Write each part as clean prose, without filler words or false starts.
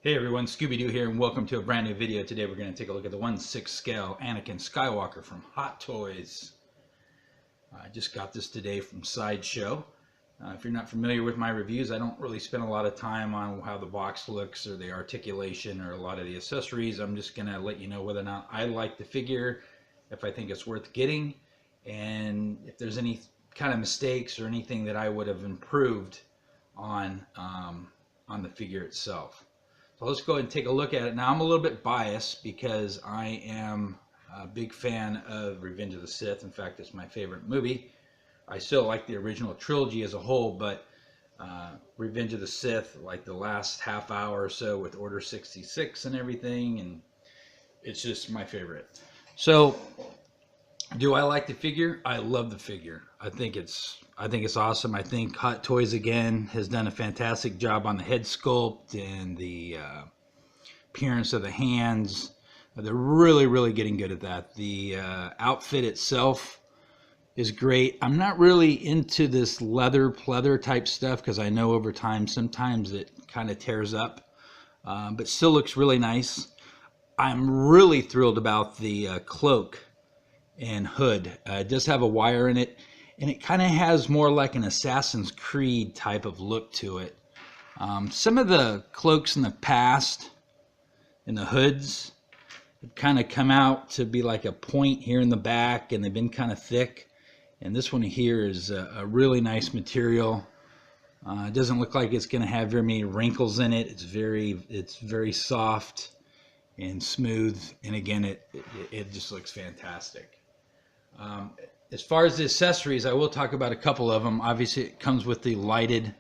Hey everyone, Scooby-Doo here and welcome to a brand new video. Today we're going to take a look at the 1/6 scale Anakin Skywalker from Hot Toys. I just got this today from Sideshow. If you're not familiar with my reviews, I don't really spend a lot of time on how the box looks or the articulation or a lot of the accessories. I'm just going to let you know whether or not I like the figure, if I think it's worth getting, and if there's any kind of mistakes or anything that I would have improved on the figure itself. So let's go ahead and take a look at it. Now I'm a little bit biased because I am a big fan of Revenge of the Sith. In fact, it's my favorite movie. I still like the original trilogy as a whole, but Revenge of the Sith, like the last half hour or so with Order 66 and everything, and it's just my favorite. So, do I like the figure? I love the figure. I think it's awesome. I think Hot Toys again has done a fantastic job on the head sculpt and the appearance of the hands. They're really getting good at that. The outfit itself is great. I'm not really into this leather pleather type stuff because I know over time sometimes it kind of tears up, but still looks really nice. I'm really thrilled about the cloak and hood. It does have a wire in it, and it kind of has more like an Assassin's Creed type of look to it. Some of the cloaks in the past and the hoods have kind of come out to be like a point here in the back, and they've been kind of thick, and this one here is a really nice material. It doesn't look like it's going to have very many wrinkles in it. It's very soft and smooth, and again it just looks fantastic. As far as the accessories, I will talk about a couple of them. Obviously, it comes with the lighted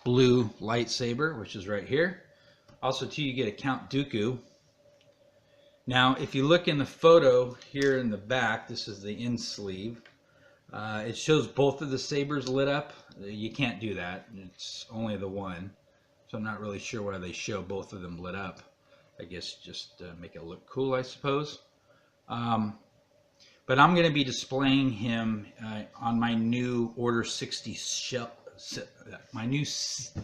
blue lightsaber, which is right here. Also, too, you get a Count Dooku. Now, if you look in the photo here in the back, this is the in sleeve. It shows both of the sabers lit up. You can't do that. It's only the one. So I'm not really sure why they show both of them lit up. I guess just make it look cool, I suppose. But I'm going to be displaying him on my new Order 60 shelf. My new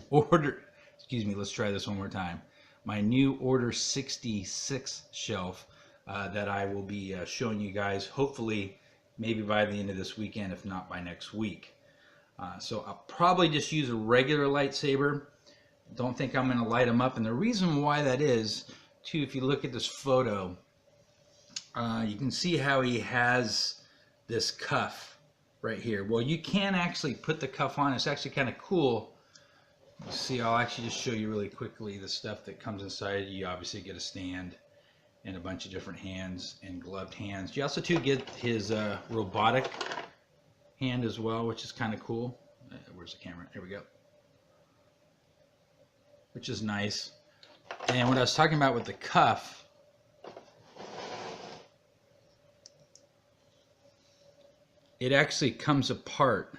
Order, excuse me, let's try this one more time. My new Order 66 shelf that I will be showing you guys, hopefully, maybe by the end of this weekend, if not by next week. So I'll probably just use a regular lightsaber. Don't think I'm going to light them up. And the reason why that is, too, if you look at this photo, you can see how he has this cuff right here. Well, you can actually put the cuff on. It's actually kind of cool. You see, I'll actually just show you really quickly the stuff that comes inside. You obviously get a stand and a bunch of different hands and gloved hands. You also too get his robotic hand as well, which is kind of cool. Where's the camera? Here we go. Which is nice. And what I was talking about with the cuff, it actually comes apart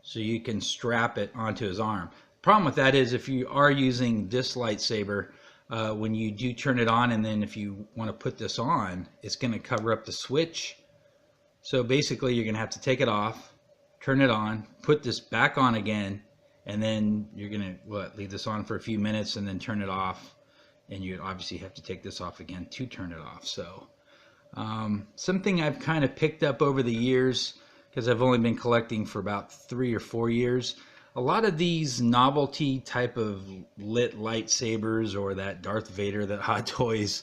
so you can strap it onto his arm. The problem with that is if you are using this lightsaber, when you do turn it on, and then if you want to put this on, it's going to cover up the switch. So basically you're going to have to take it off, turn it on, put this back on again, and then you're going to leave this on for a few minutes and then turn it off, and you obviously have to take this off again to turn it off. So something I've kind of picked up over the years, because I've only been collecting for about 3 or 4 years. A lot of these novelty type of lit lightsabers, or that Darth Vader that Hot Toys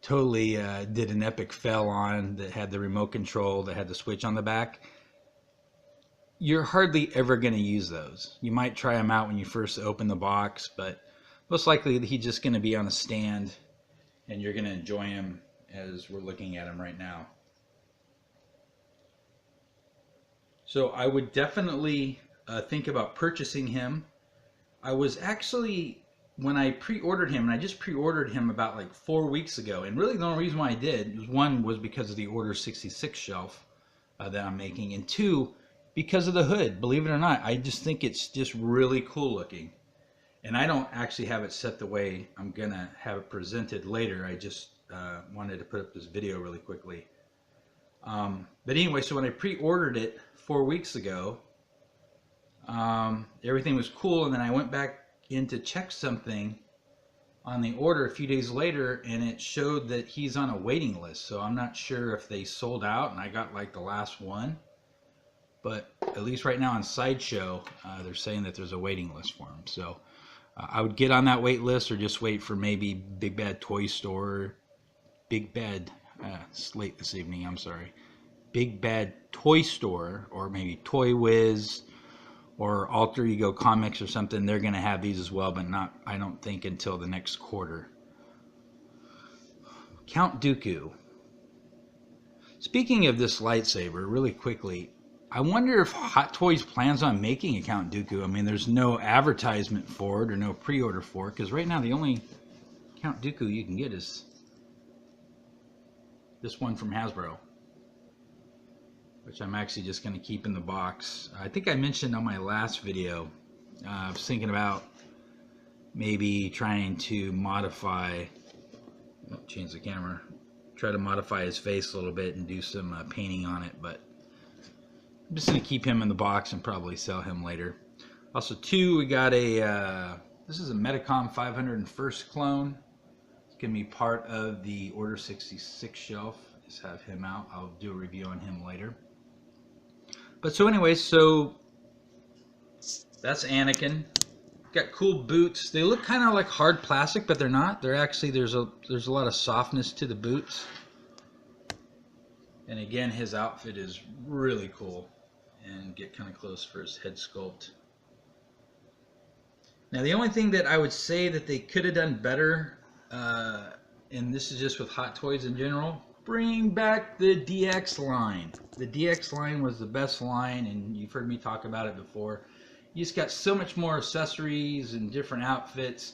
totally did an epic fail on, that had the remote control, that had the switch on the back, you're hardly ever going to use those. You might try them out when you first open the box, but most likely he's just going to be on a stand and you're going to enjoy him as we're looking at him right now. So I would definitely think about purchasing him. I was actually, when I pre-ordered him, and I just pre-ordered him about like 4 weeks ago, and really the only reason why I did was, one, was because of the Order 66 shelf that I'm making, and two, because of the hood. Believe it or not, I just think it's just really cool looking. And I don't actually have it set the way I'm gonna have it presented later. I just wanted to put up this video really quickly. But anyway, so when I pre-ordered it 4 weeks ago, everything was cool, and then I went back in to check something on the order a few days later, and it showed that he's on a waiting list. So I'm not sure if they sold out and I got like the last one. But at least right now on Sideshow, they're saying that there's a waiting list for him. So I would get on that wait list, or just wait for maybe Big Bad Toy Store. It's late this evening, I'm sorry. Big Bad Toy Store, or maybe Toy Wiz, or Alter Ego Comics or something. They're going to have these as well, but not, I don't think, until the next quarter. Count Dooku. Speaking of this lightsaber, really quickly, I wonder if Hot Toys plans on making a Count Dooku. I mean, there's no advertisement for it or no pre-order for it, because right now the only Count Dooku you can get is this one from Hasbro, which I'm actually just going to keep in the box. I think I mentioned on my last video, I was thinking about maybe trying to modify, change the camera, try to modify his face a little bit and do some painting on it, but I'm just going to keep him in the box and probably sell him later. Also, we got this is a Metacom 501st clone. It's going to be part of the Order 66 shelf. Just have him out. I'll do a review on him later. But so anyway, so that's Anakin. Got cool boots. They look kind of like hard plastic, but they're not. They're actually, there's a lot of softness to the boots. And again, his outfit is really cool. And get kind of close for his head sculpt. Now the only thing that I would say that they could have done better, and this is just with Hot Toys in general, bring back the DX line. The DX line was the best line, and you've heard me talk about it before. You just got so much more accessories and different outfits,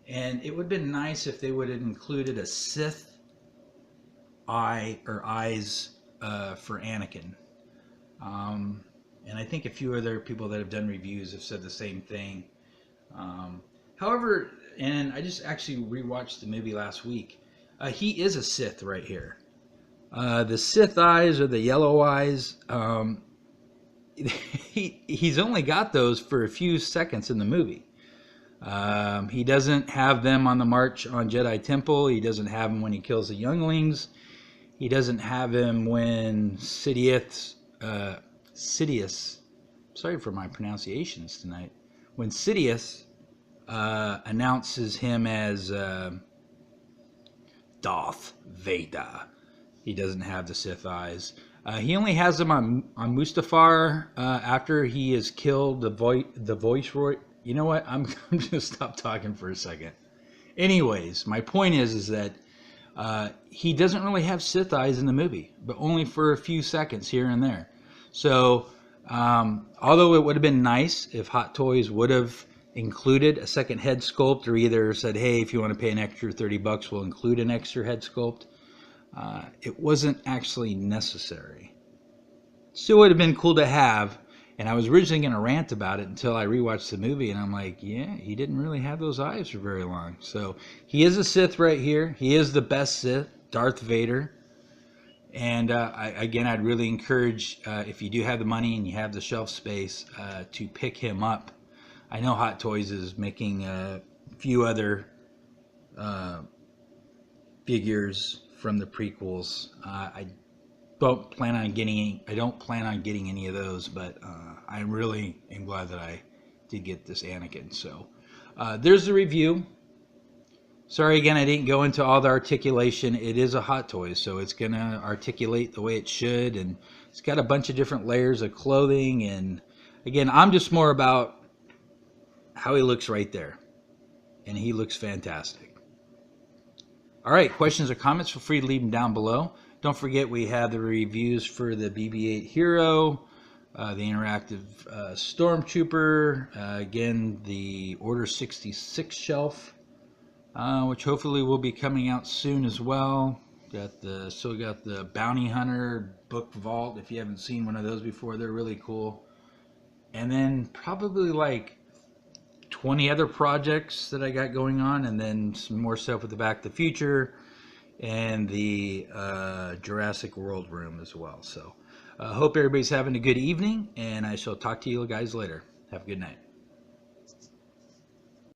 and it would have been nice if they would have included a Sith eye or eyes for Anakin. And I think a few other people that have done reviews have said the same thing. However, and I just actually rewatched the movie last week, he is a Sith right here. The Sith eyes, or the yellow eyes, he's only got those for a few seconds in the movie. He doesn't have them on the March on Jedi Temple. He doesn't have them when he kills the younglings. He doesn't have him when Sidious, sorry for my pronunciations tonight, when Sidious announces him as Darth Vader. He doesn't have the Sith eyes. He only has them on Mustafar after he has killed the Viceroy. You know what? I'm going to stop talking for a second. Anyways, my point is that he doesn't really have Sith eyes in the movie, but only for a few seconds here and there. So, although it would have been nice if Hot Toys would have included a second head sculpt, or either said, hey, if you want to pay an extra $30, we'll include an extra head sculpt, it wasn't actually necessary. Still would have been cool to have, and I was originally going to rant about it until I rewatched the movie, and I'm like, yeah, he didn't really have those eyes for very long. So he is a Sith right here. He is the best Sith, Darth Vader. And again, I'd really encourage, if you do have the money and you have the shelf space, to pick him up. I know Hot Toys is making a few other figures from the prequels. I don't plan on getting any of those, but I really am glad that I did get this Anakin. So there's the review. Sorry again, I didn't go into all the articulation. It is a Hot Toys, so it's going to articulate the way it should, and it's got a bunch of different layers of clothing. And again, I'm just more about how he looks right there, and he looks fantastic. All right, questions or comments, feel free to leave them down below. Don't forget, we have the reviews for the BB-8 Hero, the interactive Stormtrooper, again, the Order 66 shelf, which hopefully will be coming out soon as well. Still got the Bounty Hunter book vault. If you haven't seen one of those before, they're really cool. And then probably like 20 other projects that I got going on, and then some more stuff with the Back to the Future and the Jurassic World room as well. So hope everybody's having a good evening, and I shall talk to you guys later. Have a good night.